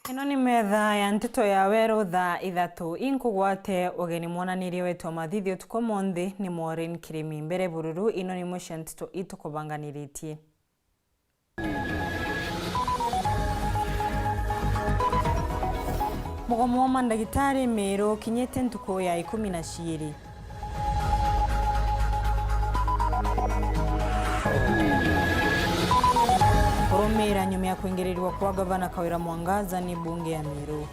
Ino ni metha ya nteto ya Weru thaa ithatu inkugwate ugeni mwananirie wetu mathithio tuko monthi ni Maureen Kirimi mbere bururu ino ni mwisha nteto itukubanganiritie. Mugomo wa mandagitari Meru kinyete ntuko ya 12. Kurumira nyuma ya kuingiliwa kwa gavana Kawira Mwangaza ni bunge ya Meru.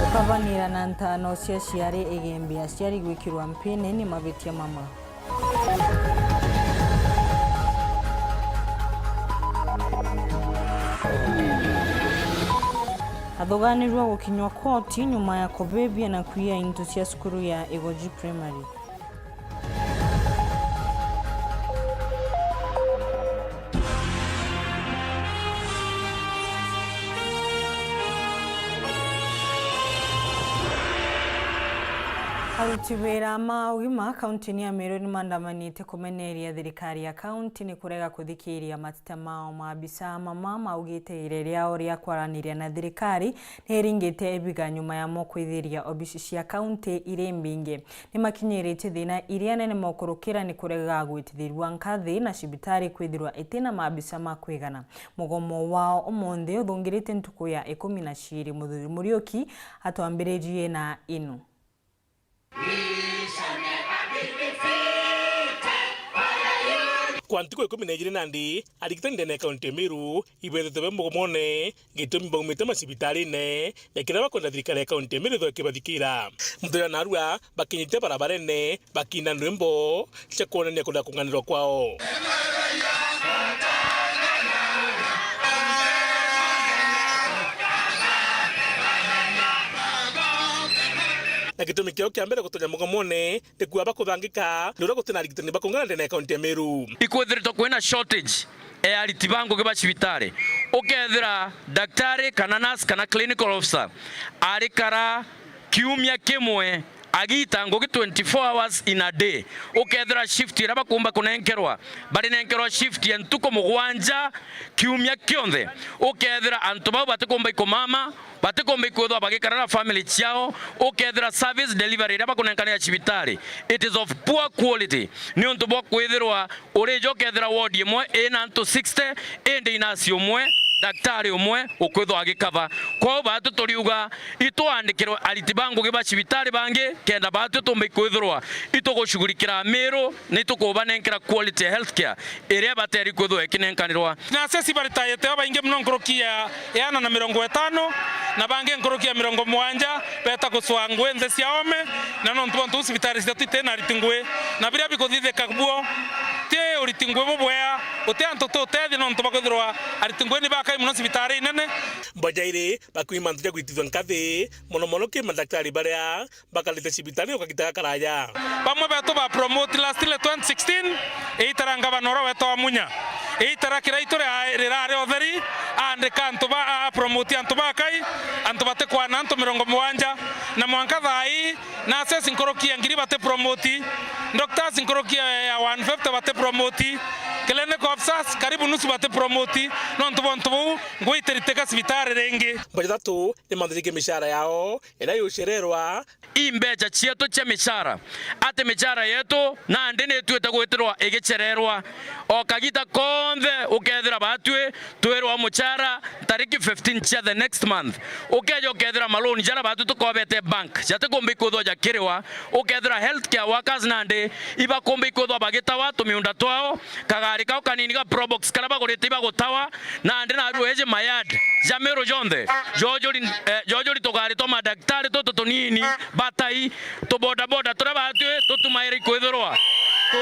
Ukavanira na ntano cia ciari igembia ciari gwikirwa mpini ni mavitia mama. Athoganirwa gukinywa koti nyuma ya kubebia na kuia into cia skuru ya Igoji Primary. Aruti wira maugima kaunti ya Meru ni mandamanite kumeneria thirikari ya kaunti ni kurega kuthikiria matita mao maabisa mama maugite ireria ria kwaraniria na thirikari ni ringite ebiga nyuma ya mokwithiria obisi cia kaunti ire mbinge ni makinyirite thina iria nene mokurukira ni kurega gwitithirwa nkathi na cibitari kwithirwa itina maabisa makwigana. Mugomo wao omonde uthungirite ntuku ya 12 Muthuri Muriuki atwambiririe na inu. Kwantiko 12 nandi arigitani ndene kaunti Meru ibethete mugomone gitumi baumite macibitari ne yakira bakonda thirikari ya kaunti Meru thoke bathikira muthura narua bakinyite barabarene bakina ndwimbo cia kuonania kunda kunganirwa kwao. Na gitumi kio kia mbere gutonya mugomone ndikuwa bakuthangika ndura gutina arigitani bakungana ndene kaunti ya Meru ikwethirito kwina shortage ya ariti bangu giba cibitari ukethira daktari kana nurse kana clinical officer arikara kiumia kimwe agita ngogi 24 hours in a day ukethira shift ira bakumba kunenkerwa bari nenkerwa shift ya ntuko mugwanja kiumia kionthe ukethira antu babo batikumba ikomama batikomba ikwethwa bagikarana family ciao ukethira service delivery ira bakunenkana ya cibitari it is of poor quality ni untu bwa kwithirwa urijo ukethira ward imwe ina antu 60 ende inasi umwe daktari umwe ukwithwa agikava kwa batu turiuga itwandikirwa ariti bangu giba cibitari bangi kenda batu tumba ikwithirwa itugushugurikira Meru ni tukubanenkira quality healthcare iria bateri kwithwa ikinenkanirwa na sesi baritayete bainge mno nkorokia yana na 50 na bange nkorokia 70 beta kuswangwe nze ciaome na no ntu cibitari cia titena ritingwe na biria bikuthithe kabuo te uritingwe bobwea ute antu tutethi no ntu bakwithirwa aritingwe ni bakai muno cibitari nene mbajaire bakuimanthia gwitithwa nkathi mono ke madaktari baria bakalite cibitari ukagita karaya bamwe betu ba promote last 2016 eitaranga banoro wetu amunya eitara kiraitore rirare otheri ande kantu ba promote antu bakai antu bate kwa nantu 70 na mwanka thai na assess nkorokia ngiri bate promote doctors nkorokia ya 150 bate promote clinical officers karibu nusu bate promote no ntu ngwiteriteka cibitari rengi bajatu ni manthike mishara yao ila yushererwa imbeja cietu cia mishara ate mishara yetu na ndene tuete gwitirwa igichererwa o kagita konthe ukethira batwe twerwa muchara tariki 15 cia the next month ukejo ukethira maloni jara batu tukobete bank jate kombe kodwa jakiriwa ukethira healthcare workers nande iba kombe kodwa bagita watu miunda twao kagari kao kanini ka probox kala bagorete iba gotawa na ndena adu eje mayad jamero jonde jojo litogari to madaktari to tonini batai to boda tora batwe to tumairi kwethorwa to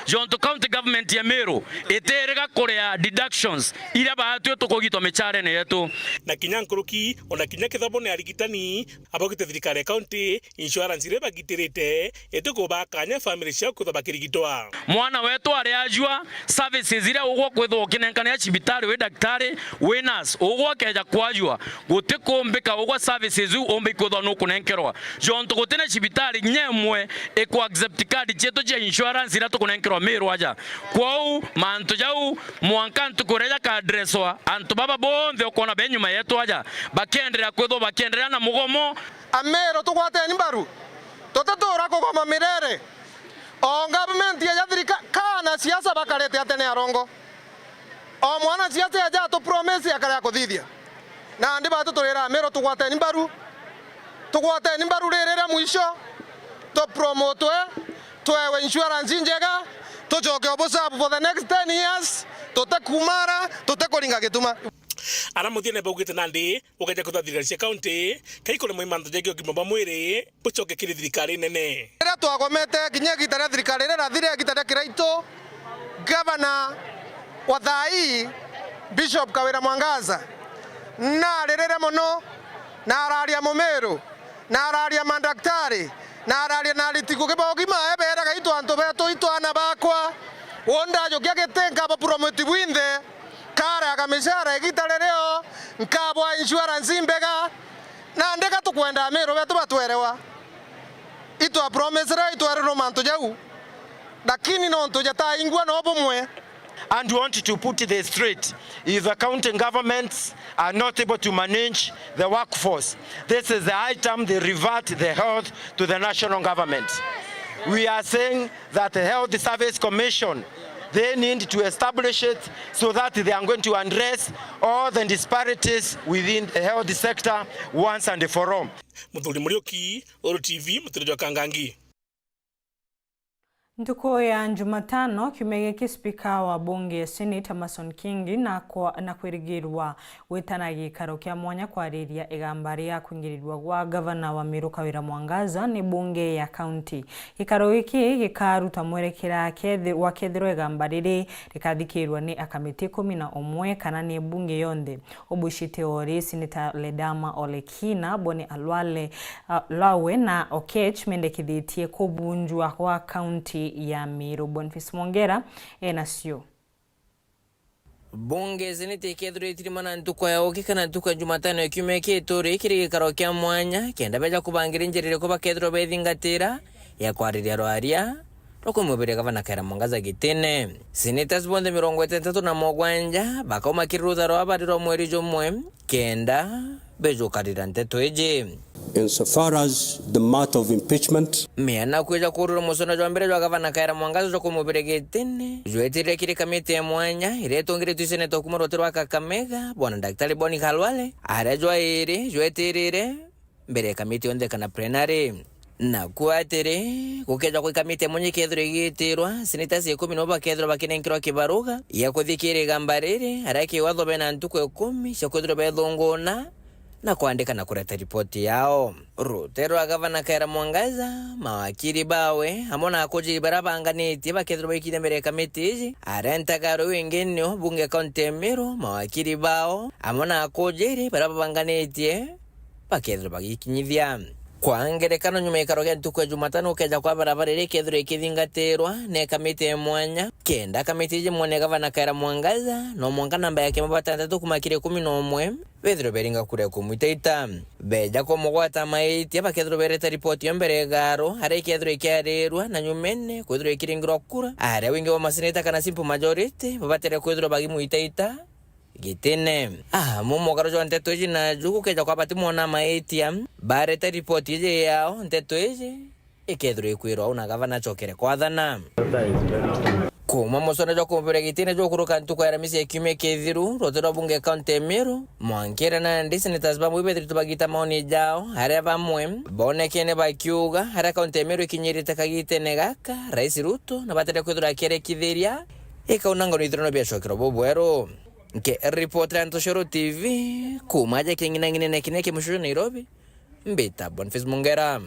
John to county government government ya Meru iterega kurea deductions ira baatwe tukogitwa mechare ne yetu na kinyankuruki ona kinya kithobo ne arigitani abogite thirikari county insurance ire bagitirite etuko bakanya family cia kuthoba kirigitwa mwana wetu ari ajua services ira ugwo kwithwo kinenkania cibitari we daktari we nurse ugwo keja kwajua gutikumbika ugwo services u ombe kwithwo no kunenkerwa jonto gutene cibitari nyemwe eko accept card cheto cha insurance ira tukunenkerwa Meru aja kwao manto jau mwankantu kureja ka addresswa antu baba bonthe ukona benyuma yetu aja bakenderera kwithwo bakenderera na mugomo Amero tukwate nimbaru totatora kugoma mirere o government ya thirika kana siasa bakarete atene arongo o mwana siasa ya to promise akara kuthithia na ndi batu turira Amero tukwate nimbaru rerera mwisho to promote twewe insurance njega tujoke obusa for the next 10 years tutakumara tutakoringa gituma ara muthiene baugite nandi ukaja kuthathirira cia county kaikole mwimanto jegi ogimba mwiri bucoke kiri thirikari nene ira twagomete kinya gitara thirikari ira thire gitara kiraito governor wa thai Bishop Kawira Mwangaza na rerere mono na araria Mumeru na araria mandaktari na araria na litiku kibogima ebera gaito anto beto itwana bakwa wonda jo gyagetenga ba promote winde kara kamishara igitare leo nkabwa insurance mbega na ndeka tukwenda Amero betu batwerewa itwa promise ra itwa romanto jau lakini no nto jata ingwa no bomwe. And we want to put it straight. If the county governments are not able to manage the workforce, this is the item they revert the health to the national government. We are saying that the Health Service Commission, they need to establish it so that they are going to address all the disparities within the health sector once and for all. Muthuri Murioki, Oro TV, Muthuri Kangangi. Ntuko ya Jumatano kiumia spika wa bunge Senate Amason Kingi na kwirigirwa wetana gikaro kia mwanya kwariria igamba ria kwingirirwa gwa governor wa Meru Kawira Mwangaza ni bunge ya county. Gikaro giki gikaruta mwerekera wa kethiro igamba riri rikathikirwa ni akamiti 11 kana ni bunge yonde obushite ori Senator Ledama Olekina Boni Alwale Lawe na Okech mendekithitie kubunjwa kwa county ya Meru. Boniface Mwongera enasio bunge Senate kethiro itirimana ntuko ya oki kana ntuko Jumatano ekiumia kituri kiri gikaro kia mwanya kenda beja kubangira injerere ko bakethiro bethingatira ya kwariria rwaria rokumubire gavana Kawira Mwangaza gitene. Senators bonde 37 bakoma kirutha abariro mweri jomwe kenda bejo karira nteto eje. Insofar as the matter of impeachment, miana kuja kurura musona jwa mbere jwa gavana Kawira Mwangaza jo kumubire gitene jwetire kiri kamiti ya mwanya iretongire tu Senator kumurotero wa Kakamega bwana Daktari Boni Khalwale arejwa iri jwetirire mbere kamiti onde kana plenary na kuatere kukeja kwa kamiti ya mwanya kethiro gitirwa Senators 10 bakethiro bakinenkirwa kibaruga ya kuthikire gambarire araki watho bena ntuko 10 shakudro bethongona na kuandika na kureta ripoti yao. Rutero wa gavana Kawira Mwangaza mawakiri bawe hamona akoji barabanganiti bakethiro bekire mbere kamiti iji arenta garo wengenyo bunge county ya Meru mawakiri bao hamona akoji barabanganiti bakethiro bagikinyithia kwa ngerekano nyuma ikaro gia ntuko Jumatano keja kwa barabara ire kethiro ikithingatirwa ne kamiti ya mwanya kenda kamiti iji mwone gavana Kawira Mwangaza no mwanga namba yake mabatandatu kumakire 11 bethiro beringa kure kumwitaita beja ko mugwata maiti abakethiro bereta ripoti yombere garo hare kethiro ikiarirwa na nyumene kwethiro ikiringirwa kura are wingi wa maseneta kana simple majority babatere kwethiro bagimuitaita gitene mumo garo jo nteto iji na juku keja kwa bati mona maiti bareta ripoti ije yao nteto iji ikethiro ikwirwa una gavana chokere kwathana kuma musona jo kumbere gitene jo kuruka ntuko ya ramisi ekiumia kithiru rotero bunge county ya Meru mwankira na ndi Senators bamwe bethiri tubagita maoni jao hare bamwe bonekene bakiuga hare county ya Meru ikinyirite kagitene gaka Rais Ruto na batere kwithura kere kithiria ikaunanga nithiro bia shokero bobwero nke reporter Antoshoro TV kumaja kingina kineke musho Nairobi mbita Boniface Mwongera.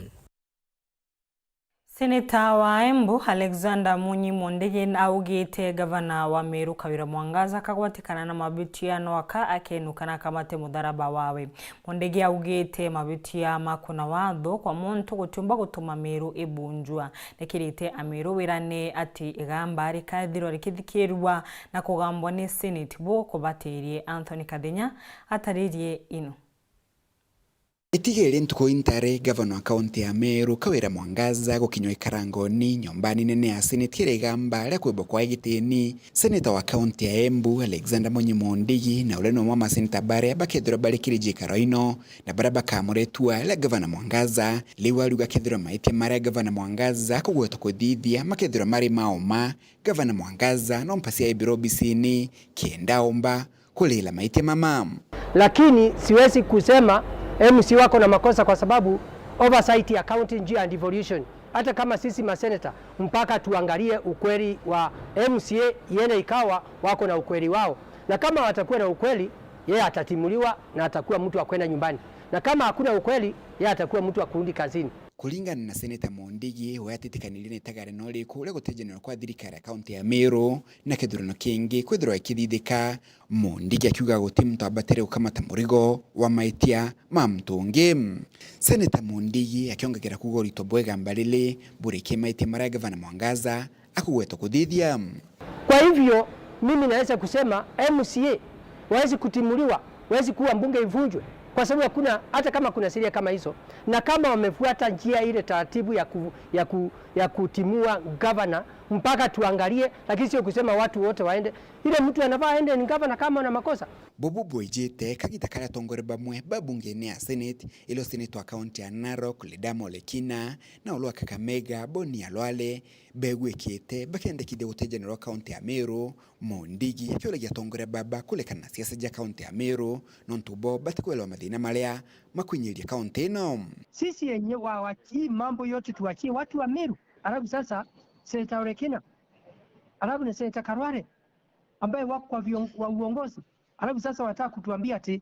Seneta wa Embu Alexander Munyi Mondege augite gavana wa Meru Kawira Mwangaza kagwatikana na mabitiano aka akenukana kamate mudharaba wawe. Mondege augite mabitia makuna watho kwa muntu gutumba gutuma Meru ebunjwa nekirite Ameru wirane ati igamba ari kathiro rikithikirwa na kugambwa ni Senate bo kubaterie Anthony Kadenya ataririe ino. Itigere ntuko intare gavana wa kaunti ya Meru Kawira Mwangaza gukinywa ikarangoni nyombani nene ya Senate kire gamba ria kwibwa kwa igitini seneta wa kaunti ya Embu Alexander Munyi Mondigi na uleno mwa seneta bare bakethira bari kirijikaro ino na baraba kamuretua la gavana Mwangaza liwa ruga kethira maite mara gavana Mwangaza kugweta kuthithia makethira mari maoma gavana Mwangaza no mpasia ibiro bisini kiendaomba kulila maite mama, lakini siwezi kusema MC wako na makosa kwa sababu oversight ya county njia and devolution. Hata kama sisi maseneta mpaka tuangalie ukweli wa MCA yene ikawa wako na ukweli wao. Na kama watakuwa na ukweli, yeye atatimuliwa na atakuwa mtu wa kwenda nyumbani. Na kama hakuna ukweli, yeye atakuwa mtu wa kurudi kazini. Kulingana na Seneta Mondigi wayatitikanile netagare noli kule gutejenera kwa thirikari ya kaunti ya Meru na kithurano kingi kwithirwa ikithithika. Mondigi akiuga guti muntu abatere ukamata murigo wa maitia ma mtungi. Seneta Mondigi akiongera kuga urito bwega mbalile burike maitia mara gavana Mwangaza akugweta kuthithia. Kwa hivyo mimi naweza kusema MCA wawezi kutimuliwa, wawezi kuwa mbunge ivunjwe. Kwa sababu hakuna, hata kama kuna sheria kama hizo na kama wamefuata njia ile taratibu ya kutimua governor mpaka tuangalie, lakini sio kusema watu wote waende. Ile mtu anafaa aende ni governor kama ana makosa. Bobu Boijete kagita kala tongore bamwe babungene ya Senate ilo Senate wa kaunti ya Narok Ledamo Lekina na ulwa Kakamega Boni Alwale begwekete bakende kide utejenero kaunti ya Meru Mondigi akiola ya tongore baba kulekana siasa ja kaunti ya Meru nontubo batikwela madina malea makunyili kaunti no. Sisi yenyewe hii mambo yote tuachie watu wa Meru. Alafu sasa Seneta Olekina, alafu na Seneta Karware ambaye wako kwa uongozi. Alafu sasa wataka kutuambia ati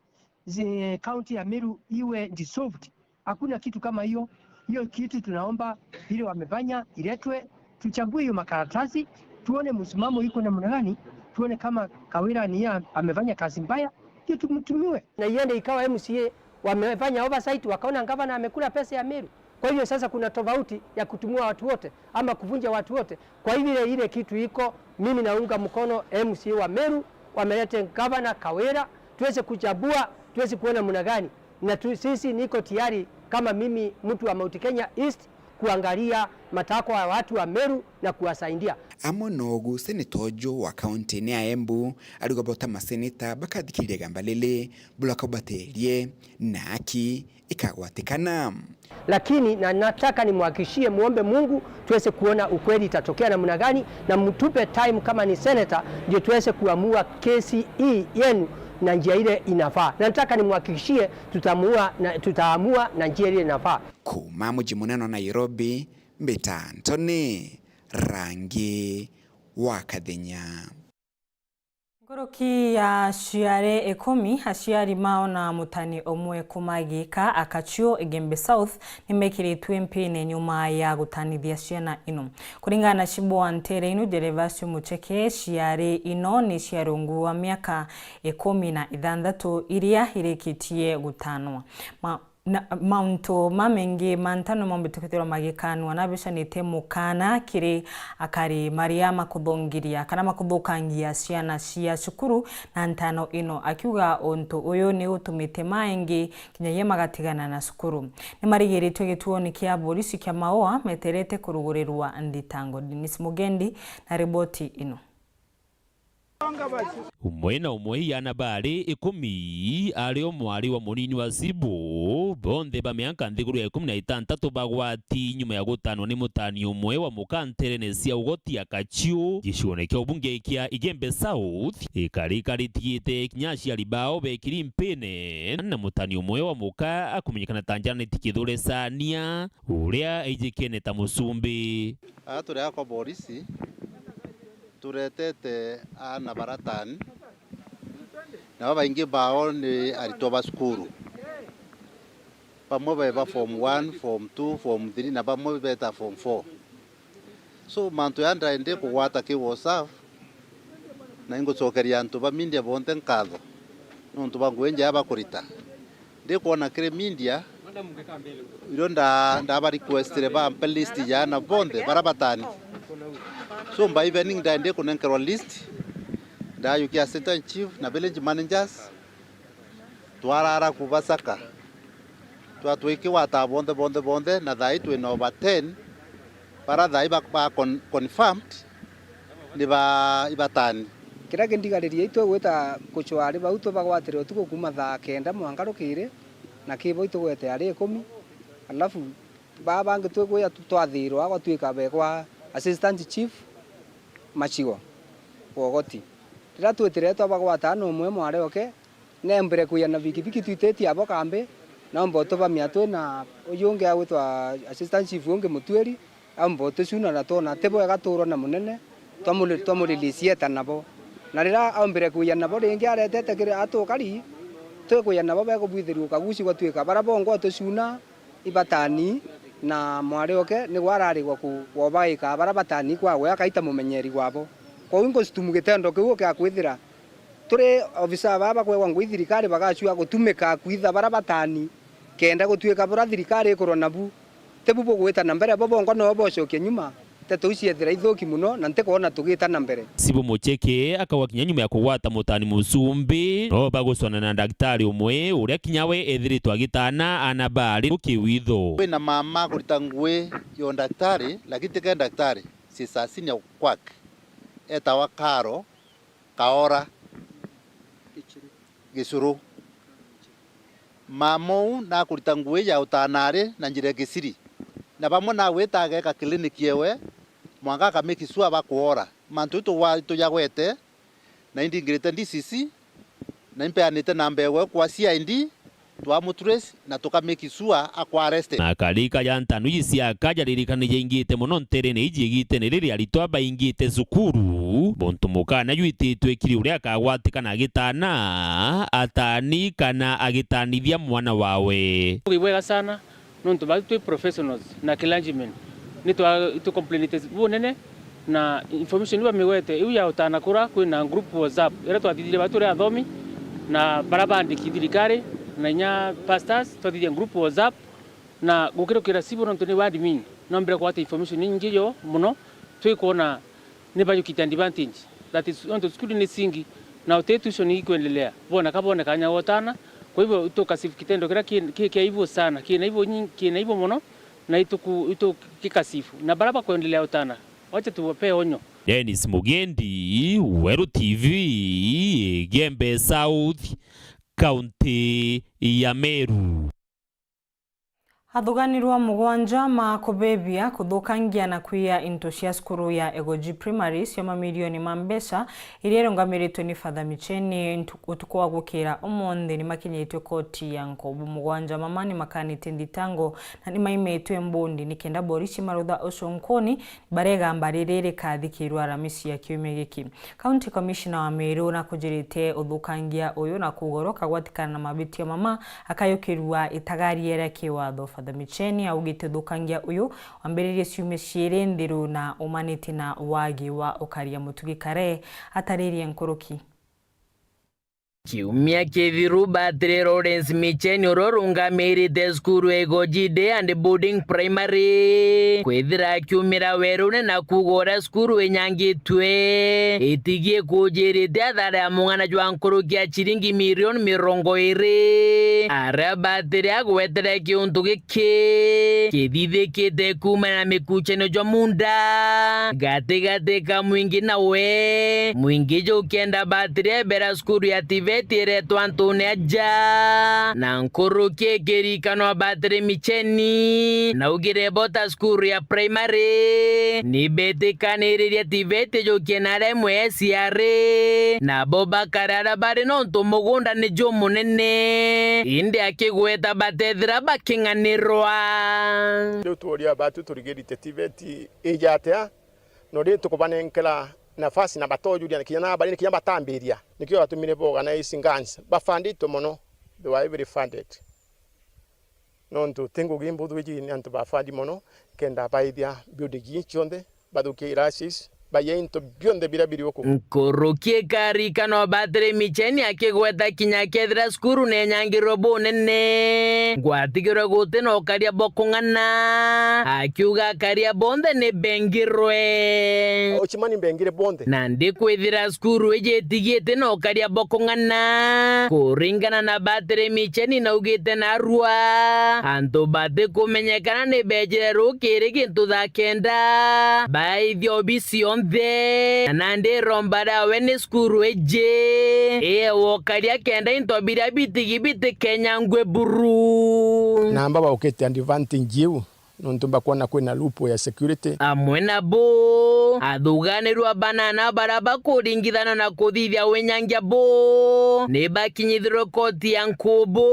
county ya Meru iwe dissolved. Hakuna kitu kama hiyo. Hiyo kitu tunaomba ile wamefanya iletwe, tuchague hiyo makaratasi, tuone msimamo iko namna gani, tuone kama Kawira ni amefanya kazi mbaya, hiyo tumtumiwe. Na iende ikawa MCA wamefanya oversight wakaona gavana amekula pesa ya Meru. Kwa hivyo sasa kuna tofauti ya kutumua watu wote ama kuvunja watu wote. Kwa hivyo ile kitu iko, mimi naunga mkono MCA wa Meru wamelete gavana Kawira, tuweze kuchagua, tuweze kuona mna gani. Na sisi niko tayari kama mimi mtu wa Mount Kenya East kuangalia matakwa ya watu wa Meru na kuwasaidia. Amonogu senetojo wa kaunti ya Embu aligobota maseneta bakadhikiria gambalele bulaka baterie na aki ikagwatikana. Lakini na nataka nimwakishie muombe Mungu tuweze kuona ukweli itatokea namna gani na mtupe time kama ni senator ndio tuweze kuamua kesi hii yenu na njia ile inafaa. Nataka nimwakishie tutaamua na njia ile inafaa. Kuma mji munene wa Nairobi, Mbita Anthony, Rangi wa Kadenya. Ngoroki ya Shiare 10 aciari mao na mutani omwe kumagika Akachio Igembe South nimekiritwe mpine nyuma ya gutanithia ciana ino. Kuringana na Shibwa Ntere ino Gervasio Mucheke Shiare ino ni ciarungu wa miaka 16 iria irikitie gutanwa. Maunto mamengi mantano mambitukitiro magikanwa nabisha nite mukana kiri akari Maria makudongiria kana makudhokangia ciana cia cukuru na ntano ino akiuga onto uyo ni utumite maingi kinyaye magatigana na cukuru ni marigiritwe gituoni kia polisi kia Maoa meterete kurugurirwa nditango. Dennis Mugendi na riboti ino. Umwe na umwe yana bari 10 ario mwari wa munini wa Sibu bonde ba miaka nthiguru ya 16 bagwati nyuma ya gutanwa ni mutani umwe wa mukantere nesia ugoti Akachio gicione kya ubunge kia Igembe South ikarikaritie kinyashi alibao bekiri mpene na mutani umwe wa muka akumenyekana tanjana tikithule sania uria ejikene ta musumbi aturi akwa borisi turetete ana baratani na baingi bao ni aritoba skuru bamwe beba form 1 form 2 form 3 na bamwe beta form 4 so mantu yanda ende kugwata ki WhatsApp na ingucokeria antu ba media bonte nkatho nontu bangwenja abakurita ndi kuona kire media iro ndaba requestire ba list ya na bonde barabatani so by evening ndende kunenkerwa list ndayukia assistant chief na village managers twarara kubasaka twatwikiwa ta bonde na thai twina over 10 para thai ba confirmed ni ba ibatani kira kindigariria itwe gwita kuchwari bau tubagwatire utuko kuma thaa 9 mwanga rukire na kibo itugwete ari 10 alafu baba ngitwe kuya twathirwa agwatwika be kwa assistant chief machigo wogoti rira twetire twabagwata no mwe mware oke nembere kuya na bikibiki twiteti abo kambe na mboto ba miatwe na uyunge agwitwa assistant chief unge mutweri amboto cuna na tona tebo gaturo na munene twamulilicie tanabo na rira ambere kuya nabo ringi aretete kire atukari twekuya nabo begubwithiru kaguci gwatwika barabongo tucuna ibatani na mware oke ni gwararigwa ku wobaika barabatani kwa gwa kaita mumenyeri gwabo kwa wingo situmugitendo kiwo kya kwithira turi ofisa baba kwa ngwi thirikari bagacua gutumika kwitha barabatani kenda gutwika bura thirikari ikorwo nabu tebubo gwita na mbere bobongo no bocoke nyuma tetuciethira ithuki muno na ntikona tugita na mbere Sibo Mocheke akawakinya nyuma ya kugwata mutani musumbi no bagusona na daktari umwe uria kinyawe ethiritwa gitana anabari ukiwitho na mama kurita ngwe yo daktari lakini teke daktari si sasini kwak etawa karo kaora gisuru mamo na kurita ngwe ya utanare na njire gisiri na bamwe na wetaga ka kliniki yewe mwanga kamekisua bakuora mantu to wa to yagwete na indingirete DCC na impeanite namba yewe kwa CID twamutrace na tukamekisua akwa arrested na karika ya ntanu yisiaka jaririkaniye ingite muno ntere ne ijigite ne riri aritwa baingite cukuru bontu mukana yuititwe kiri uria akagwatikana gitana atani kana agitanithia mwana wawe wibwega sana nontu batu professionals na clergymen nitu complainite bunene na information ba migwete iu ya utana kura kwina group WhatsApp era twatithire batu ria athomi na barabandiki thirikari na nya pastors twatithire group WhatsApp na gukirukira sibo nontu ni admin no mbere kwata information nyingi yo muno twikuona ni bayukita advantage that is nontu skuli ni singi na utetution ikuendelea bona kabona kanya wotana kwa hivyo utokasifu kitendo kira hivyo sana kina hivyo muno na ito kikasifu na baraba kuendelea utana wacha tuwape onyo. Dennis Mugendi, Weru TV, Gembe South, County ya Meru. Hathuganirwa mugwanja ma kubebia kuthukangia na kuia into cia skuru ya Egoji Primary cia mamilioni ma mbeca iria irungamiritwe ni Father Micheni utuku wa gukira umuthi ni makinyitwe koti ya Nkobu mugwanja mamani makanite nditango na ni maimetwe mbundi ni kenda Boris Marutha Osonkoni barega mbaririre kathikirwa Aramisi ya kiumia giki. County Commissioner wa Meru na kujirite uthukangia uyu na kugoroka gwatikana na mabitio mama akayukirwa itagari era kiwatho. Father Micheni augite thukangia uyu wambiririe ciume ciiri ndiru na umaniti na wagi wa ukaria mutugi kare ataririe nkuruki. Kiumia kithiru Batire Lawrence Micheni urorungamirite skuru Egoji Day and Boarding Primary kwithira kiumira werune na kugora skuru enyangitwe itigie kujirite athare amungana jwa nkuruki ya chiringi milioni 20 ara Batire agwetere kiuntu giki kithithikite kuma na mikucheno jwa munda gati kamwingi nawe mwingi jo kenda Batire bera skuru ya TV tire twantune aja na nkuruki kirikano Batire Micheni na ugire bota skuru ya primary ni betikaniriria tivete jokienare mwesiare na boba karara bari nontu mugunda ni jo munene indi akigweta batethira bakinganirwa riu turia batu turigirite tiveti ijatea no ri tukubanenkela nafasi na batojuria nikiyana bari nikiyamba batambiria nikiyo batumire organizing guns bafandito mono they were very funded nontu tengo gimbo dwiji ni antu bafandi mono kenda baithia building chonde bathukia irasis baye into bionde bira biri oku nkorokie kari kano batere micheni akigweta kinya kethira skuru ne nyangiro bonene ngwatigirwe gute no karia bokung'ana akiuga karia bonde ne bengirwe ochimani bengire bonde na ndikwithira skuru ejetigiete no karia bokung'ana kuringana na batere micheni na ugite narua antu bate kumenyekana ne bejere rukiri gintu thakenda baithio bision na ndi rombara wene skuru eje wokaria kenda into bira biti Kenya ngwe buru namba ba ukete advantage jiu nontumba kuona kwena lupo ya security amwena bo athuganirwa banana baraba kuringithana na kuthithia wenyangia bo ni bakinyithirwo koti ya nkubu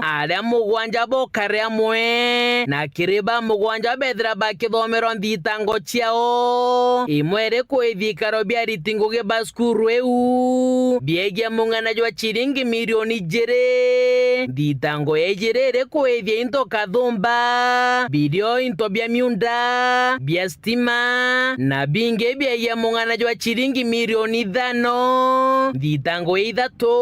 aria mugwanja bo kare amwe na kiriba mugwanja bethira bakithomerwo thitango ciao imwere kwithikaro bia ritinguge baskuru eu biegia mung'ana jwa chiringi milioni jere thitango ejirere kwithia into kathumba bidio into bia miunda bia stima na binge bia ya mung'ana jwa chiringi milioni 5 thitango ithatu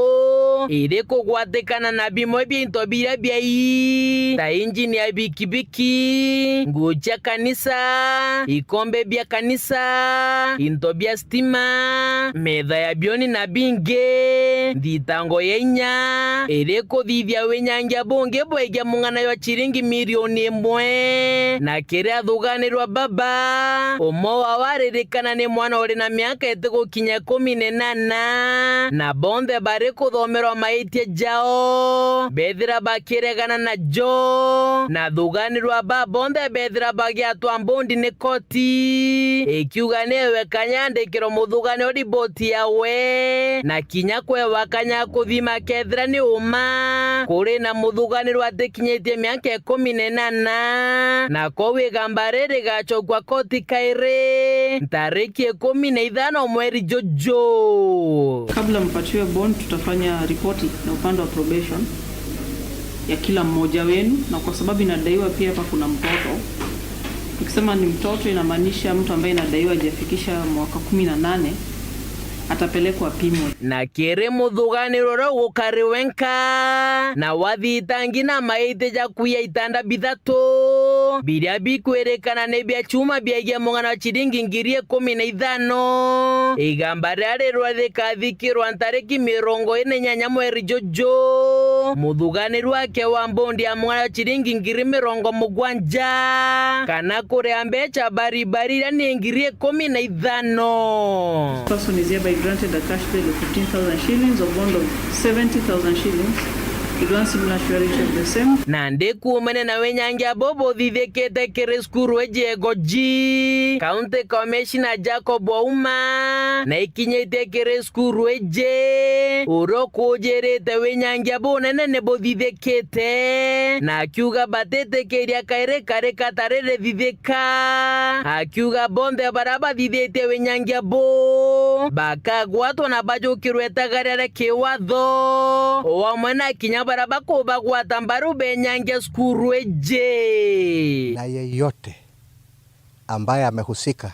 iri kugwatikana na bimwe bia into bia ii ta injini ya bikibiki ngucha kanisa ikombe bia kanisa into bia stima metha ya bioni na binge thitango yenya iri kuthithia wenyangia bunge bwegia mung'ana jwa chiringi milioni 1 na kiria thuganirwa baba umo waririkana ni mwana uri na miaka etigukinya 18 na bonde bari kuthomerwa maitie jao bethira bakiregana na jo na thuganirwa babonde bethira bagiatwa mbundi ni koti ikiuga niwe kanyandikiro muthugani riboti yawe na kinya kwewa kanya kuthima kethira ni uma kuri na muthuganirwa atikinyitie miaka 18 na kowe gambarere gachokwa koti kaire tariki 15 mweri Jojo. Kabla mpatiwe bond tutafanya ripoti na upande wa probation ya kila mmoja wenu, na kwa sababu inadaiwa pia hapa kuna mtoto. Ukisema ni mtoto inamaanisha mtu ambaye inadaiwa hajafikisha mwaka 18 atapelekwa pimwe na kere muthuganiro ro gukariwenka na wathitangi na maite ja kuya itanda bithatu biria bikwerekana ne bia chuma bia mung'ana chiringi ngiri 15 igamba rare rwathikathikirwa ntariki 24 mweri Jojo muthuganiro wake wa mbondi ya mung'ana chiringi ngiri 70 kana kurea mbecha baribari ni ngiri 15 person is hereby granted a cash bail of 15,000 shillings or bond of 70,000 shillings with one similar surety of the same. Na ndikumene na wenyangia bobo thithikite kiri skuru ejego G County Commissioner Jacob Ouma na ikinyite kiri skuru eje uro kujerete wenyangia bonene nebo thithikite na akiuga batete keria kaire kare katarere thithika akiuga bonde baraba thithite wenyangia bo bakagwatwo na bajukirwe tagarere kiwatho wamwana kinya baraba kubagwata mbaru benyangia skuru eje na yeyote ambaye amehusika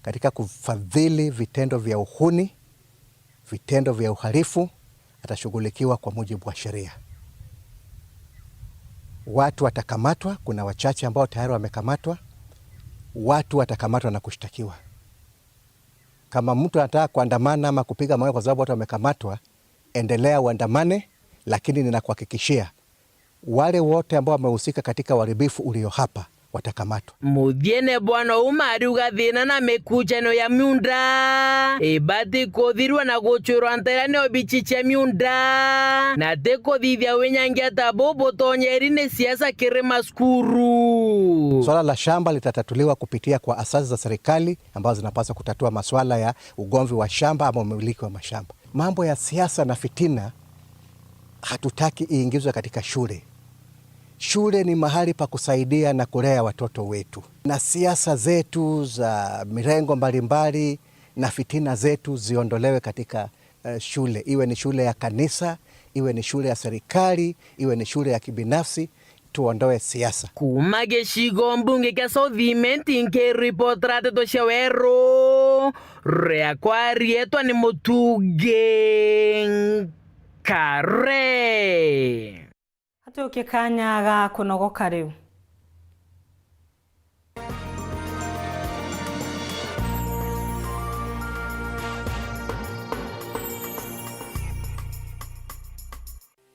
katika kufadhili vitendo vya uhuni, vitendo vya uhalifu atashughulikiwa kwa mujibu wa sheria. Watu watakamatwa, kuna wachache ambao tayari wamekamatwa. Watu watakamatwa na kushtakiwa. Kama mtu anataka kuandamana ama kupiga mawe kwa sababu watu wamekamatwa, endelea uandamane, lakini ninakuhakikishia wale wote ambao wamehusika katika uharibifu ulio hapa watakamatwa. Muthiene bwana Ouma ariuga thina na mikuchano ya miunda ibati kuthirwa na guchurwa nterane obichiche miunda na tekuthithia wenyangia tabobo tonyeri ni siasa kirima skuru. Swala la shamba litatatuliwa kupitia kwa asasi za serikali ambazo zinapaswa kutatua masuala ya ugomvi wa shamba ama umiliki wa mashamba. Mambo ya siasa na fitina hatutaki iingizwe katika shule. Shule ni mahali pa kusaidia na kulea watoto wetu, na siasa zetu za mirengo mbalimbali na fitina zetu ziondolewe katika shule. Iwe ni shule ya kanisa, iwe ni shule ya serikali, iwe ni shule ya kibinafsi. tuondoe siasa. Kuma gĩcigo mbunge kĩa Southiment nkĩripotrate tũcewero rĩakwa rietwa nĩ Mũtungi Kare. Hatuke kanya ga kũnogoka rĩu.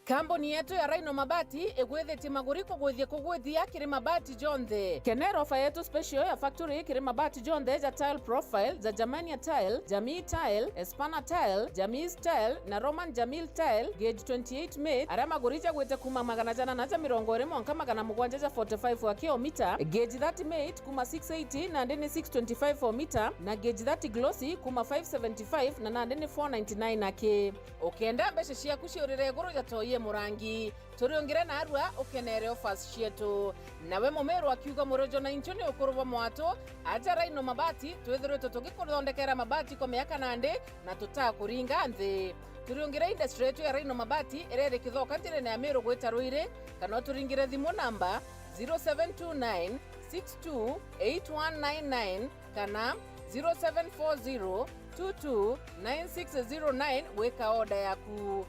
Kambuni yetu ya Rhino Mabati egwethete maguriko kugwithia kiri mabati jonthe. Kenero ofa yetu special ya factory kiri mabati jonthe ja tile profile za Germania tile, Jamii tile, Espana tile, Jamii tile na Roman Jamil tile gauge 28 made. Ara maguricha gwete kuma magana jana na 745 wa kilomita, gauge 30 made kuma 680 na ndeni 625 for meter na gauge 30 glossy kuma 575 na ndeni 499 ake. Okenda mbeshe cia kuciurire guru ya toye murangi turiongire na arua ukenere offers cietu nawe mumeru akiuga murojo na incho ni ukuruva mwato aja Rhino Mabati twethirwe tugikuthondekera mabati kwa miaka nande na tutakuringa nthi. Turiongire industry yetu ya Rhino Mabati irere kithoka tirene ya Meru gwita Ruire kana turingire thimu namba 0729 628199 kana 0740 229609 weka order yaku.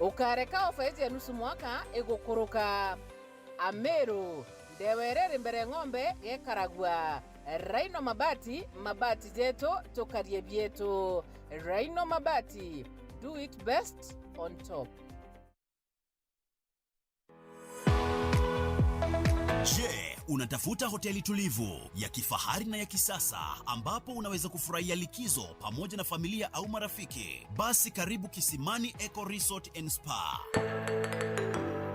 Ukareka ofa ya nusu mwaka igukuruka. Ameru ndewerere mbere ng'ombe gekaragwa. Rhino Mabati, mabati zetu tukarie bietu. Rhino Mabati, do it best on top. Je, unatafuta hoteli tulivu ya kifahari na ya kisasa ambapo unaweza kufurahia likizo pamoja na familia au marafiki? Basi karibu Kisimani Eco Resort and Spa.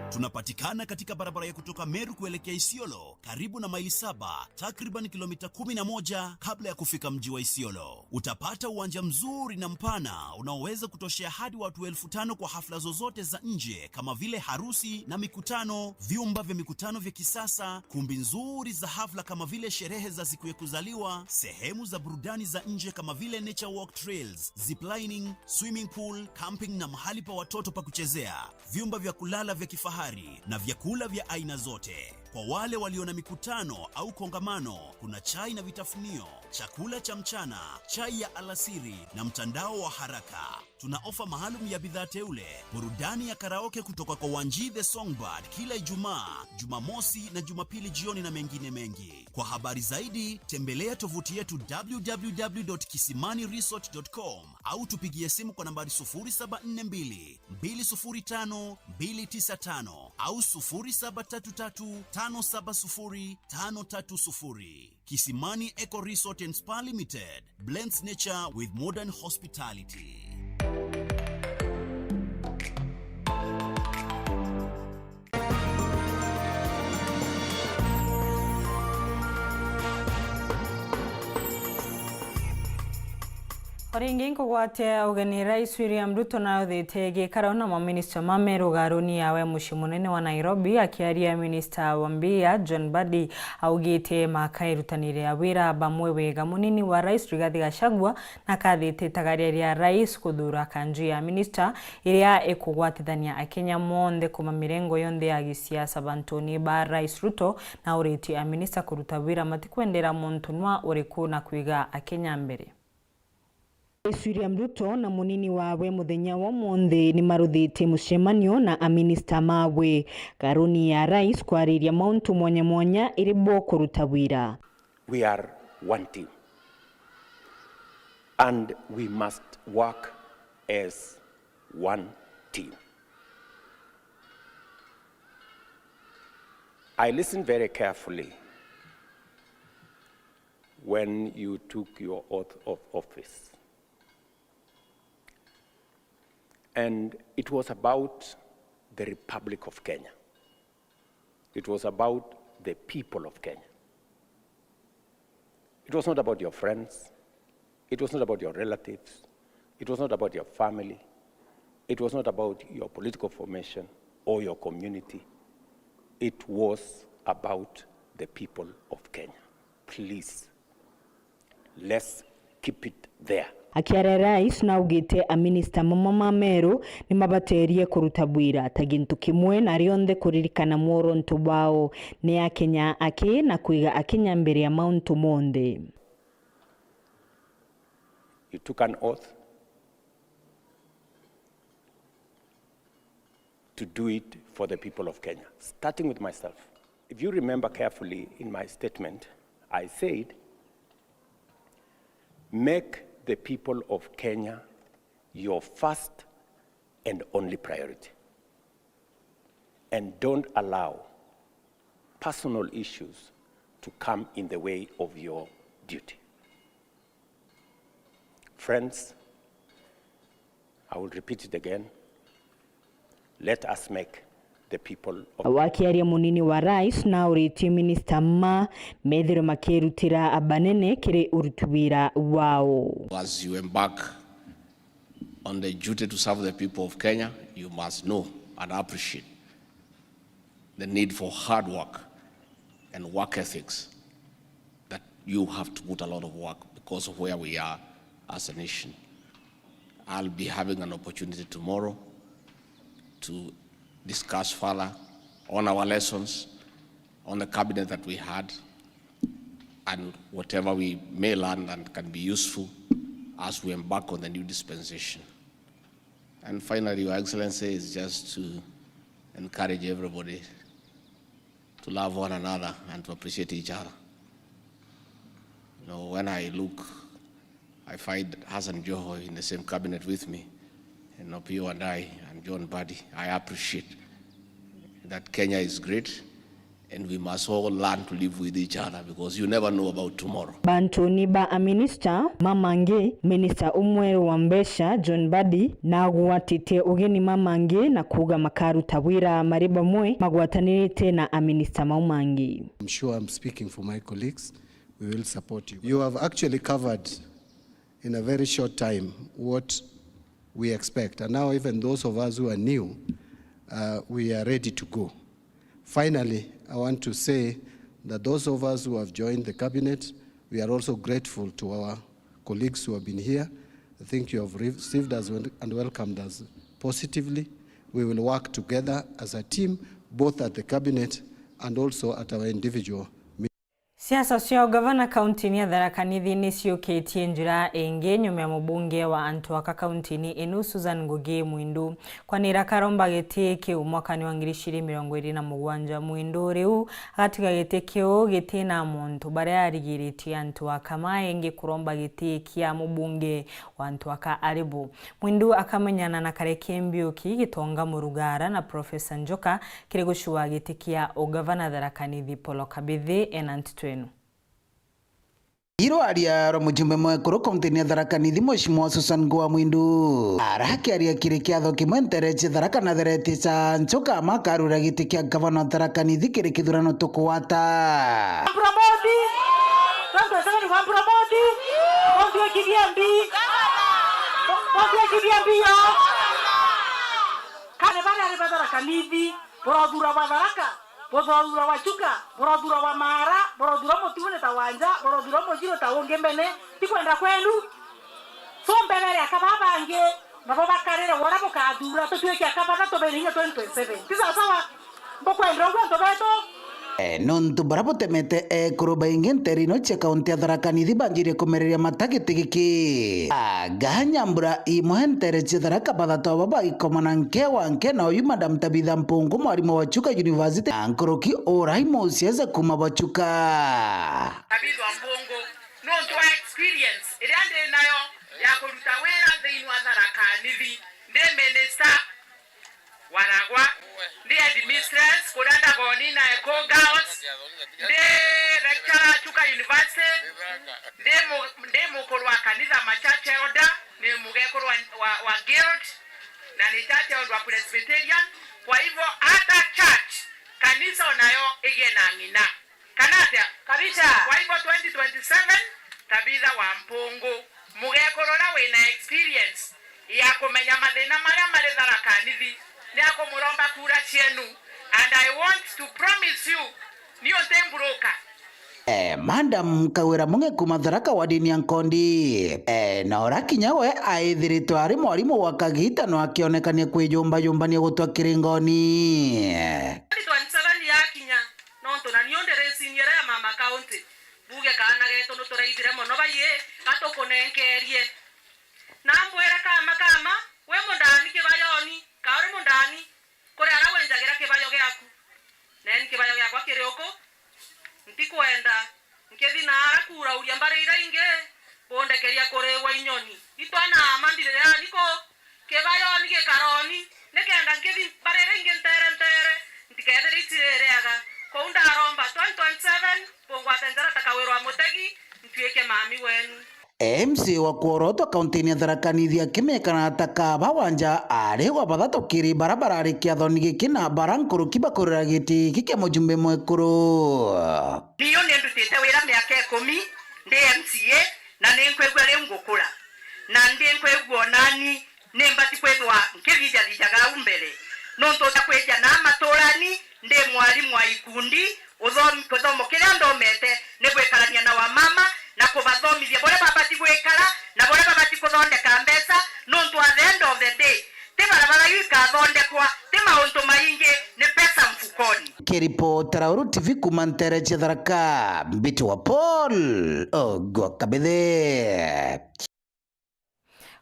Tunapatikana katika barabara ya kutoka Meru kuelekea Isiolo, karibu na maili 7, takriban kilomita 11 kabla ya kufika mji wa Isiolo. Utapata uwanja mzuri na mpana unaoweza kutoshea hadi watu 5,000 kwa hafla zozote za nje kama vile harusi na mikutano, vyumba vya mikutano vya kisasa, kumbi nzuri za hafla kama vile sherehe za siku ya kuzaliwa, sehemu za burudani za nje kama vile nature walk trails, ziplining, swimming pool, camping na mahali pa watoto pa kuchezea, vyumba vya kulala vya kifahari na vyakula vya aina zote. Kwa wale walio na mikutano au kongamano, kuna chai na vitafunio, chakula cha mchana, chai ya alasiri na mtandao wa haraka. Tuna ofa maalum ya bidhaa teule, burudani ya karaoke kutoka kwa Wanji the Songbird kila Ijumaa, Jumamosi na Jumapili jioni na mengine mengi. Kwa habari zaidi, tembelea tovuti yetu www.kisimaniresort.com au tupigie simu kwa nambari 0742 205 295 au 0733 570 530. Kisimani Eco Resort and Spa Limited blends nature with modern hospitality. Oringi nkugwate ugeni Rais William Ruto na uthitege karona ma minister ma Meru garuni yawe muci munene wa Nairobi akiaria minister wa Mbia John Mbadi augite makairutanire awira bamwe wega munini wa Rais Rigathi Gachagua na kathite tagaria Rais kuthura kanji ya minister iria ikugwatithania akenya monde kuma mirengo yonde ya gisiasa bantoni ba Rais Ruto na uriti ya minister kuruta wira matikwendera montunwa uriku na kwiga akenya mbere. Rais William Ruto na munini wawe muthenya wa monde ni maruthite mucemanio na aminista mawe garuni ya Rais kwariria mauntu mwanya iribo kuruta wira. We are one team and we must work as one team. I listened very carefully when you took your oath of office. And it was about the Republic of Kenya. It was about the people of Kenya. It was not about your friends. It was not about your relatives. It was not about your family. It was not about your political formation or your community. It was about the people of Kenya. Please, let's keep it there. Akiara rais na ugite a minister Mama Meru ni mabaterie kuruta bwira tagintu kimwe na rionde kuririkana mworo ntubao ni ya Kenya ake na kuiga akinya mbere ya Mount Monde. You took an oath to do it for the people of Kenya, starting with myself. If you remember carefully in my statement, I said, make the people of Kenya your first and only priority. And don't allow personal issues to come in the way of your duty. Friends, I will repeat it again. Let us make the people of wakiaria munini wa rais na uriti minister ma methiro makirutira abanene kire urutubira wao. As you embark on the duty to serve the people of Kenya, you must know and appreciate the need for hard work and work ethics, that you have to put a lot of work because of where we are as a nation. I'll be having an opportunity tomorrow to discuss further on our lessons, on the cabinet that we had, and whatever we may learn and can be useful as we embark on the new dispensation. And finally, Your Excellency, is just to encourage everybody to love one another and to appreciate each other. You know, when I look, I find Hassan Joho in the same cabinet with me, and Opio and I, and John Buddy. I appreciate that Kenya is great, and we must all learn to live with each other because you never know about tomorrow. Bantoni ba a minister Mamange, minister umwe wa Mbesha John Buddy na guatite ugeni Mamange na kuga makaru tawira mariba mwe magwatanirite na a minister Maumangi. I'm sure I'm speaking for my colleagues. We will support you. You have actually covered in a very short time what we expect, and now even those of us who are new, we are ready to go. Finally, I want to say that those of us who have joined the cabinet, we are also grateful to our colleagues who have been here. I think you have received us and welcomed us positively. We will work together as a team, both at the cabinet and also at our individual. Siasa cia gavana kaunti ni Tharaka Nithi ni ciukitie njira ingi nyuma ya mubunge wa Antwaka kaunti ni inu Susan Ngugi Mwindu kwanira karomba giti kiu mwakani wa 2027 Mwindu riu agatiga giti kiu giti na muntu baria arigiritie Antwaka maingi kuromba giti kia mubunge wa Antwaka aribu. Mwindu akamenyana na Kareke Mbiuki Gitonga Murugara na Professor Njoka kiri gushua giti kia ugavana Tharaka Nithi Polo Kabithi enantitwe. Iro aria mujumbe mwekuru kaunti ya Tharaka Nithi Mheshimiwa Susan Ngugi Mwindu arakiaria kiri kiatho kimwe ntereche Tharaka na thereti cha Njoka makarura giti kia gavana Tharaka Nithi kiri kithurano tukwata promoti tanto sana ni promoti ndio kidiambi ya kane bana ari Tharaka Nithi borodura wa Tharaka borodura wa Chuka borodura wa Mara borodura motune tawanja borodura mojiro tawongembene tikwenda kwenu sombelere akababange nabo bakarere wora bukadura tutweke akabana tobelinga 2027 tisasawa bokwenda ngwanto beto nontu barabo temete kuroba ingenterino che kaunti ya Tharaka Nithi banjire kumereria matagiti giki aganyambura imwentere che Tharaka bathato baba ikomana nke wanke na uyu Madam Tabitha Mpungu mwarimu wa Chuka University ankoroki oraimo siasa kuma bachuka Tabitha Mpungu nontu wa experience iriande nayo ya kuruta wera thini wa Tharaka Nithi ndi minister waragwa ndi administrators kuranda goni na eco girls ndi lecturer Chuka University ndi mukuru wa kanitha machache order ni mugekuru wa guild na ni chache order wa Presbyterian. Kwa hivyo hata church kanisa nayo ige na ngina kanata kabisa. Kwa hivyo 2027 Tabitha wa Mpungu mugekuru na we na experience ya kumenya mathina maria mari Tharaka Nithi Niako muromba kura cienu, and I want to promise you niyo temburoka Madam Kawira Munge kumatharaka wadini ya Nkondi na orakinya we aithiritwo ari mwarimu wa kagita no akionekania kwijumba yumbania gutwa kiringoni 27 yakinya no tunanionde senior ya mama county buge kana geto no turaithire mono baye atokonenkerie nambwera kama we mundani kibayoni kauri mundani kuri ara wenjagira kibayo gyaku neni kibayo gyakwa kiri uko ntikwenda nkethi na arakura uria mbarira inge bondekeria kuri wa inyoni itwana amandire ya niko kibayoni gikaroni nikenda nkethi mbarira inge ntere ntikethiritirega kounda aromba 2027 pongwatenjera takawirwa mutegi ntuike mami wenu. MC wa Kuoroto kaunti ya Tharaka Nithi akimekana takaba wanja aregwa bathatokiri barabara ari kiathoni gikina barankuru kibakurira giti kike mujumbe mwekuru niyo ndutite wira miaka 10 ndi MCA na ninkwegwa ri ngukura na ndi nkwegwa nani nimbati kwethwa nkirija dijaga umbere nonto takweja na matorani ndi mwalimu wa ikundi uthomo kiria ndomete ni gwekarania na wa mama na kubathomithia bore babati gwekara na bore babati kuthondeka mbeca nonto at the end of the day ti barabara ikathondekwa ti mauntu maingi ni pesa mfukoni. Kiripotera Uru TV kumantere Tharaka Mbiti wa Paul Ogwakabethe.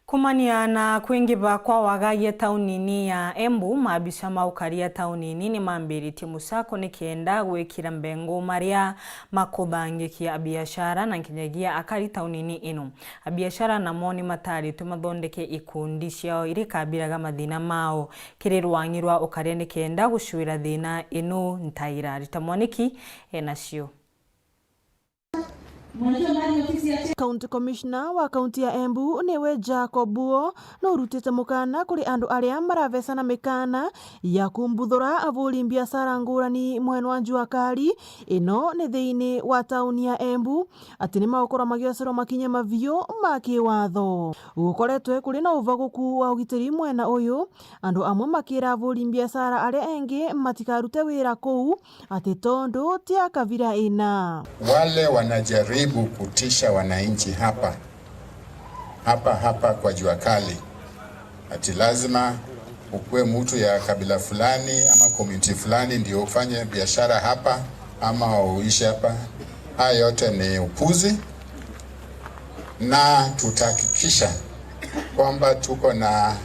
Kumania na kuingiva kwa wagagie taunini ya Embu maabisa maukaria taunini ni mambiriti musako nikienda gwikira mbengo maria makuthangikia biashara na nkinyagia akari taunini ino biashara na moni matari tumathondeke ikundi ciao iri kabiraga mathina mao kiri rwangirwa ukaria nikienda gushwira thina ino ntaira ritamwaniki enacio. County Commissioner wa kaunti ya Embu niwe Jacob Buo no rutite mukana kuri andu aria maravesana mikana ya kumbuthura avuli biashara ngurani mweno wa Juakari ino ni thiini wa tauni ya Embu ati ni maukora magiocero makinya mavio makiwatho gukoretwe kuri na uvaguku wa ugitiri mwena uyu andu amwe makira avuli biashara aria engi matikarute wira kuu ati tondu tia kavira ina wale wanajaribu kutisha wananchi hapa kwa Juakali ati lazima ukue mtu ya kabila fulani ama community fulani ndio ufanye biashara hapa ama uishi hapa. Haya yote ni upuzi, na tutahakikisha kwamba tuko na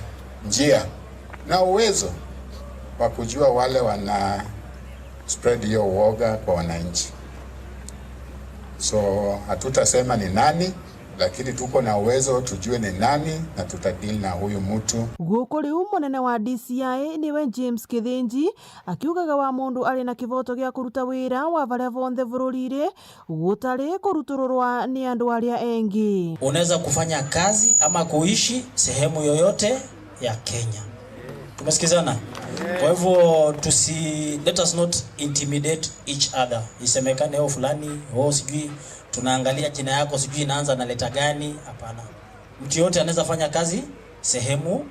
njia na uwezo wa kujua wale wana spread hiyo uoga kwa wananchi. So hatutasema ni nani, lakini tuko na uwezo tujue ni nani na tutadili na huyu mtu. Gukuri munene wa DCI niwe James Kithinji akiugaga wa mundu ari na kivoto gya kuruta wira wa varia vonthe vururire gutari kurutururwa ni andu aria engi. Unaweza kufanya kazi ama kuishi sehemu yoyote ya Kenya. Tumesikizana? Kwa hivyo let us not intimidate each other. Isemekane wao fulani, wao sijui tunaangalia jina yako sijui inaanza na leta gani. Hapana. Mtu yote anaweza fanya kazi sehemu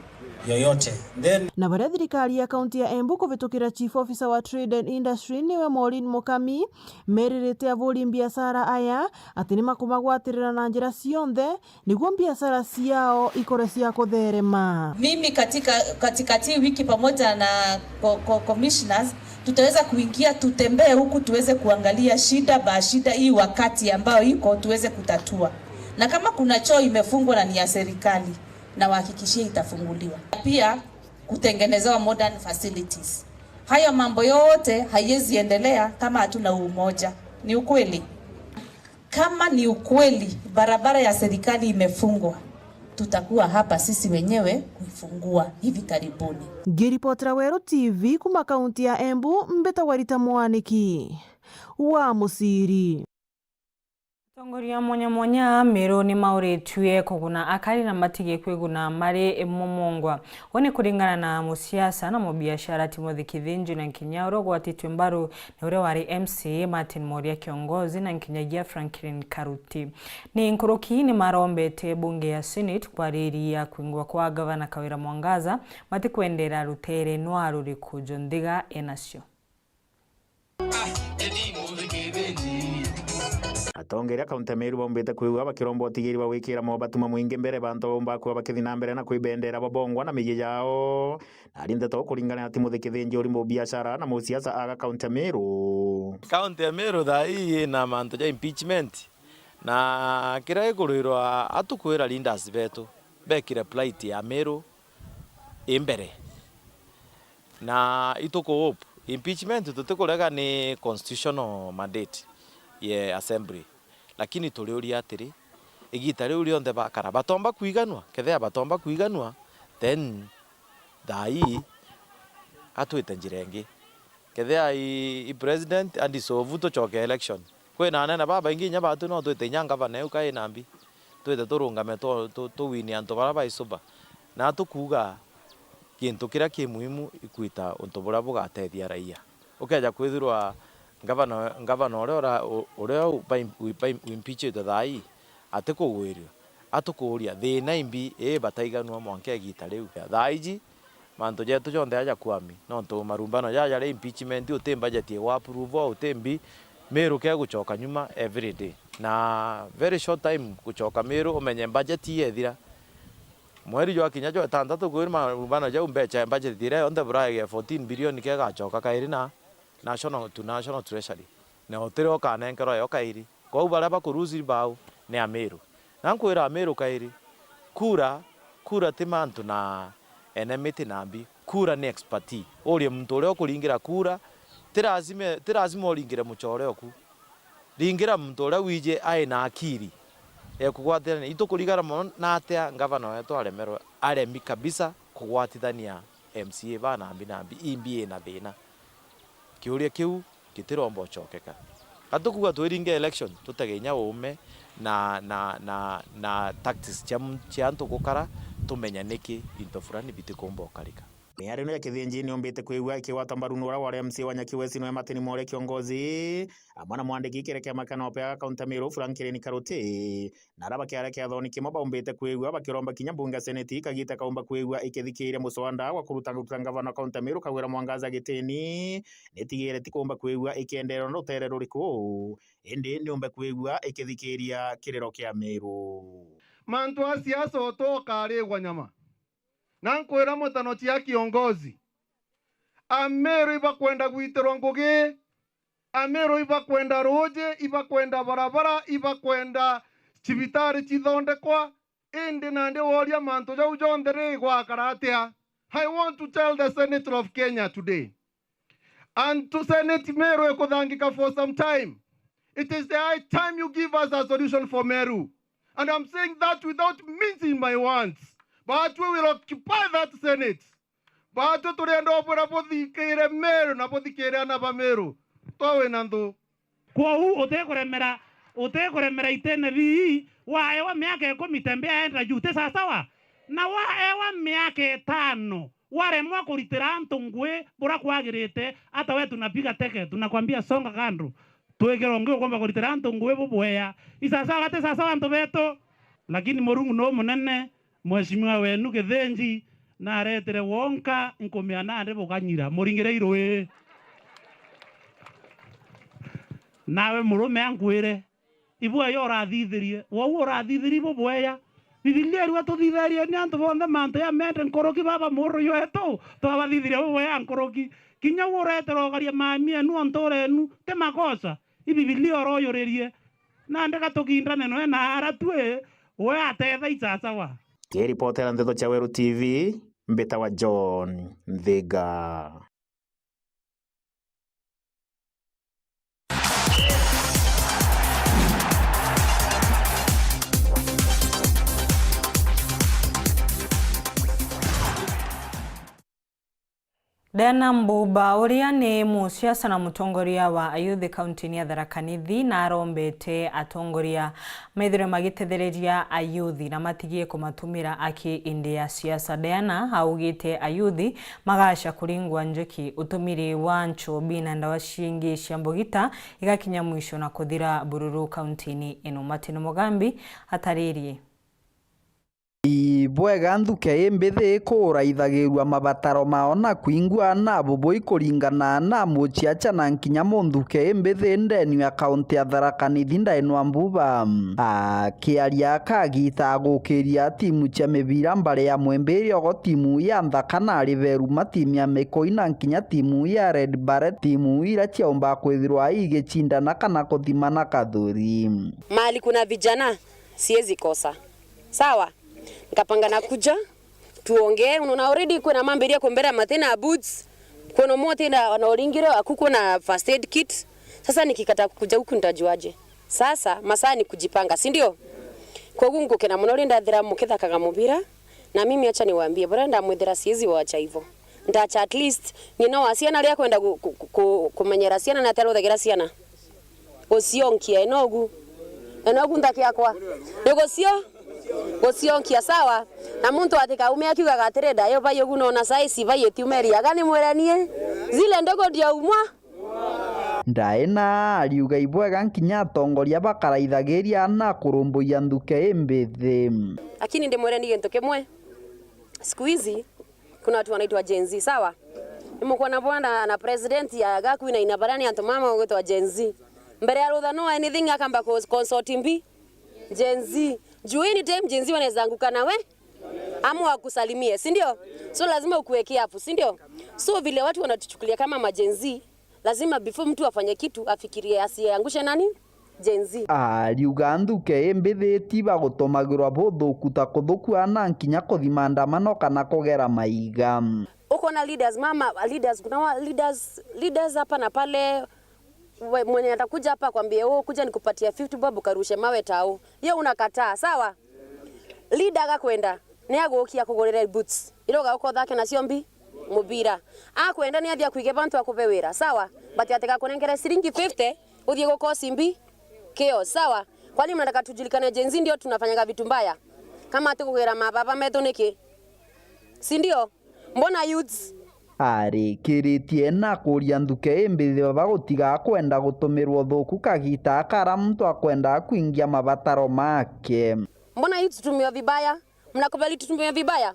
yoyote. Then na baada thirikari ya kaunti ya Embu kuvitukira chief officer wa trade and industry niwe Maureen Mukami meririte avuli biashara aya ati ni makumagwatirira na njira cionthe niguo biashara ciao ikore cia kutherema. Mimi katikati wiki pamoja na commissioners tutaweza kuingia tutembee huku tuweze kuangalia shida hii wakati ambao iko tuweze kutatua. Na kama kuna choo imefungwa na ni ya serikali na wahakikishie itafunguliwa. Pia kutengenezewa modern facilities. Haya mambo yote haiwezi endelea kama hatuna umoja. Ni ukweli. Kama ni ukweli barabara ya serikali imefungwa, tutakuwa hapa sisi wenyewe kuifungua hivi karibuni. Ngiripotera Weru TV kuma kaunti ya Embu mbeta warita mwaniki wa musiri. Tongoria monya Meru ni mauritue kuguna akari na matige kwiguna mari mumongwa wone kuringana na musiasa na mubiashara Timothy Kithinji na Nkinyauro gwatitwe mbaru ni ure wari MC Martin Moria kiongozi na Nkinyagia Franklin Karuti ni nkuruki ni marombete bunge ya Senate kwariria kuingwa kwa gavana Kawira Mwangaza matikwendera rutere nwaru rikujo ndiga enacio atongeria kaunti Meru bombete kuigwa bakirombo tigiri ba wikira mo batuma muinge mbere bantu bomba kuba bakithina mbere na kuibendera babongwa na miji yao na ndeto kuringana na timu thikithinji urimo biashara na musiasa aga kaunti Meru. Kaunti Meru thai na manto ja impeachment na kira ikurirwa atukwira leaders betu bekire plight ya Meru imbere na itoko hope impeachment tutikurega ni constitutional mandate ye assembly lakini tuliuria atiri igita riu rionthe bakara batomba kuiganwa kethea batomba kuiganwa then thai atwite njirengi kethea i president and isovu tucoke election kwina nene baba ingi nya batu no twite nyanga bane ukai nambi twite turungame to wini anto baraba isuba na tukuga kintu kira ki muhimu ikuita untu bura bugatethia raia ukeja kwithirwa ngavana uria impeach the thai atikugwirio atukuria thina imbi bataiganwa mwanke gita riu thaiji manto jetu jonde aja kwami no ntu marumbano jaja ri impeachment uti budget wa approve utembi Meru ke gucoka nyuma every day na very short time gucoka Meru umenye budget yethira mweri jwa kinya jwa tandatu kwiri marumbano ja umbecha budget dire onde brage 14 billion ke gacoka kairi na national treasury na otero kana enkero yo kairi ko ubara ba kuruzi bau ne Ameru na nkwira Ameru kairi kura timantu na enemiti nambi kura ni expertise ori muntu uri okuringira kura tirazime oringire muchore oku ringira muntu uri wije ai na akiri ekugwatithania itukurigara muno na atia ngavana wetu aremerwe aremi kabisa kugwatithania MCA bana nambi imbi na thina kiuria kiu gitirombo chokeka atukuga twiringe election tutegenya ume na tactics cha antu gukara tumenya niki into fulani bitikombo karika ni ari no yakithinji ni ombete kwigwa ikiwata mbaruno wa MC wa Nyakiwesi no matini more kiongozi amana mwandiki kireke makana opea kaunti Meru Frankireni Karuti na raba kiara kia thoni kimoba ombete kwigwa bakiromba kinya bunga seneti kagita kaumba kwigwa ikithikire muswanda wa kuruta gavana kaunti Meru Kawira Mwangaza Gitini netigire tikomba kwigwa ikendero no terero riku indi ni ombe kwigwa ikithikiria kirero kia Meru mantu a siasa otoka aregwa nyama na nkwira mutano cia kiongozi Ameru iba kwenda gwitirwa ngugi Ameru iba kwenda roje iba kwenda barabara iba kwenda cibitari cithondekwa indi nande woria mantu jau jonthe gwa karatia. I want to tell the Senator of Kenya today and to Senate Meru ekuthangika for some time. It is the high time you give us a solution for Meru. And I'm saying that without mincing my words. But we will occupy that Senate. But to the end of the Meru, na pothikere na Meru. Towe nando. Kwa huu utekuremera itene vi wae wa miaka 10 tembea enda jute sawa na wae wa miaka 5 waremwa kuritira ntungwe bora kwagirite hata wewe tunapiga teke tunakwambia songa kando tuegerongeo kwamba kuritira ntungwe bubweya isasa gate sasa wantu beto lakini Murungu no munene mheshimiwa wenu Githinji na aretere wonka nkomiana ande buganyira muringire irwe nawe murume angwire ibua yo rathithirie wo urathithirie bubweya Biblia ru atuthitherie ni antu bonthe mantu ya mende nkoroki baba muru yetu twabathithirie bubweya nkoroki kinya ureterogaria mami enu ontore enu te makosa Biblia oroyorerie na ndeka tukindane no na aratwe we atetha isasa wa Reporter Ndeto cha Weru TV mbeta wa John Nthega. Diana Mbuba uria ni musiasa na mutongoria wa Ayuthi kaunti ya Tharaka Nithi na arombete atongoria maithire magitethereria Ayuthi na matigie kumatumira aki india siasa. Diana augite Ayuthi magasha kuringwa njoki utumiri wa Nchobi na ndawa shingi Shambogita igakinya mwisho na kuthira bururu kaunti ino. Martin Mugambi hataririe. Ibwega nthuke imbithi kuraithagirwa mabataro mao na kuingua na bubui kuringana na muchiacha na nkinya munthuke imbithi ndeni ya kaunti ya Tharaka Nithi ndainwa mbuba akiaria kagita gukiria timu cia mibira mbare ya mwembiri ogo timu ya Nthaka na Riveru matimu ya Mikoi na nkinya timu ya Red Barret timu ira ciaumba kwithirwa igicindana kana kuthimana kathuri mali kuna vijana siwezi kosa sawa nikapanga na kuja tuongee unaona already kuna mamberia kombera matena boots kuna mote na wanaoringira akuko na first aid kit sasa nikikata kuja huku nitajuaje sasa masaa ni kujipanga si ndio kwa gungu kena mnorinda thira mukitha kaga mubira na mimi acha niwaambie bora ndamwithira siezi waacha hivyo ndacha at least asiana ria kwenda kumenyera siana na tarothagira siana osionkia enogu ndakia kwa gosionkia sawa na muntu atika ume akiuga atirenda yo bayo gunona saisi bayo tiumeria gani mweranie zile ndogo ndio umwa ndaena ariuga ibwega nkinya atongoria bakaraithagiria na kurumbuia nthuke imbithi lakini ndimwereni gento kimwe siku hizi kuna watu wanaitwa Gen Z sawa nimekuwa na bwana na president ya gaku ina inabarani anto mama wanaitwa Gen Z mbere ya rutha no anything akamba consult mbi Gen Z juini time Gen Z wanaweza anguka nawe amu wakusalimie si ndio so lazima ukuweke hapo si ndio so vile watu wanatuchukulia kama Gen Z lazima before mtu afanye kitu afikirie asiangushe nani Gen Z ariuga nthuke imbithi tiba gutomagirwa buthuku ta kuthukua na nkinya kuthima ndamano kana kugera maiga uko na leaders mama leaders kuna leaders hapa na pale mwenye atakuja hapa kwambie kuja nikupatia 50 bob karushe mawe tao yeye unakataa sawa leader akakwenda ni agokia kugorera boots iroga uko thake na ciombi mubira akwenda ni athia kuige bantu akupe wira sawa bati ateka kunengera siringi 50 uthie goko simbi keo sawa kwani mnataka tujulikane Gen Z ndio tunafanyanga vitu mbaya kama atukugera mababa metu niki si ndio mbona youths arikiritie na kuria nthuke imbithi bagutiga kwenda gutumirwo thuku kagita kara mtu akwenda kuingia mabataro make mbona youths tutumia vibaya mnakubali tutumia vibaya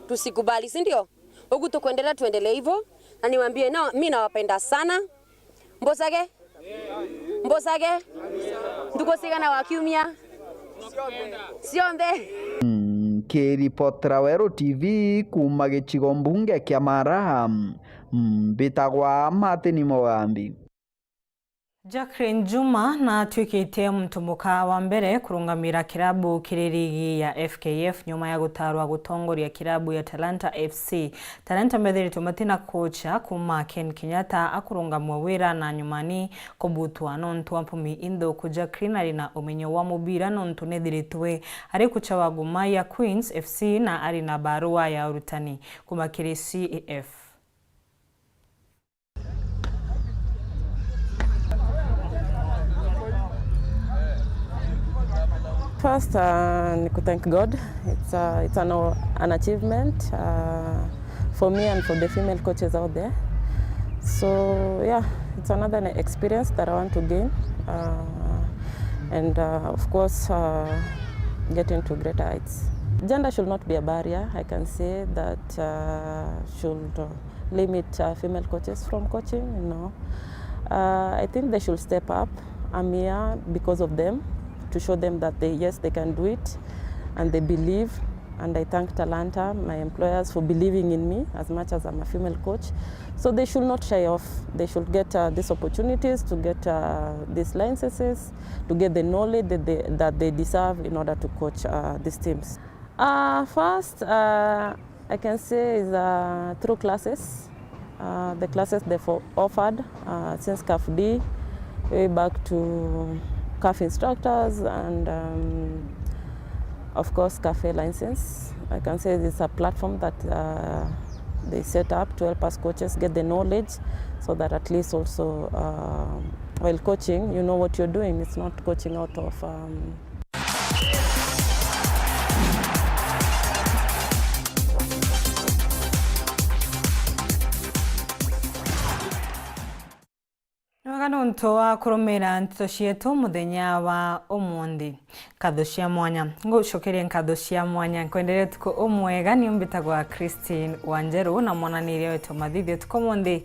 tusikubali si ndio huku tukuendelea tuendelee hivyo na niwaambie na mimi nawapenda sana mbosage ndukosigana na wakiumia sionde kiripotera Weru TV kuma gicigo mbunge kia Maraha mbitagwa Martin Mogambi Jacqueline Juma na twikite mtumbuka wa mbere kurungamira kirabu kiririgi ya FKF nyuma ya gutarwa gutongoria kirabu ya Talanta FC. Talanta methirito matina kocha kuma Ken Kenyatta akurungamwa wira na nyumani kubutwa nontu ampumi indo ku Jacqueline ari na umenyo wa mubira nontu nethiritwe ari kucha wa Guma ya Queens FC na ari na barua ya urutani kuma kiri CAF. First, I thank God. It's an achievement for me and for the female coaches out there. So yeah, it's another experience that I want to gain, and of course, get into greater heights. Gender should not be a barrier. I can say that should limit female coaches from coaching. I think they should step up. I'm here because of them, to show them that they can do it and they believe. And I thank Talanta, my employers, for believing in me as much as I'm a female coach. So they should not shy off. They should get these opportunities to get these licenses, to get the knowledge that they deserve in order to coach these teams. First, I can say is through classes. The classes they've offered since CAF D, way back to CAF instructors and of course CAF license. I can say it's a platform that they set up to help us coaches get the knowledge, so that at least also while coaching you know what you're doing. It's not coaching out of mwega nonto wa kurumira ntito cietu muthenya wa umundi katho cia mwanya ngucokeria nkatho cia mwanya nkwenderea tuko umwega ni umbitagwa Christine Wanjeru na mwananiria wetu mathithio tuko mundi